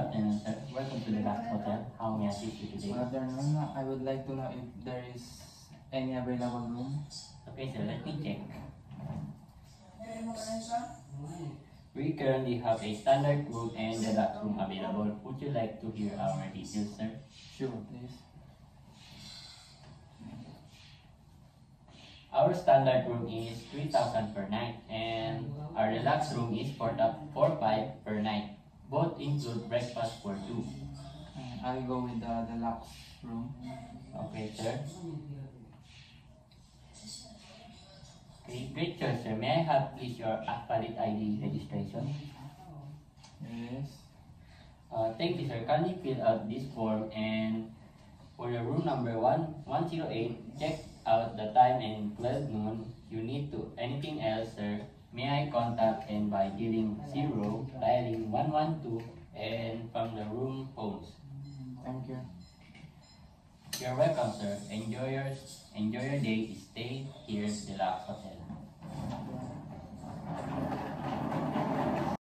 afternoon, sir. Welcome to the Relax Hotel. How may I assist you today? Good afternoon. I would like to know if there is any available room. Okay, sir. Let me check. We currently have a standard room and deluxe room available. Would you like to hear our details, sir? Sure, please. Our standard room is 3,000 per night, and our deluxe room is 4,500 per night. Both include breakfast for two. I'll go with the deluxe room. Okay, sir. Okay, great choice, sir. May I have please your valid ID registration? Yes. Thank you, sir. Can you fill out this form, and for your room number 108, check out the time and 12 noon. You need to anything else, sir? May I contact and by dialing 0, dialing 112, and from the room phones. Thank you. You're welcome, sir. Enjoy your day. Stay here at the Deluxe Hotel.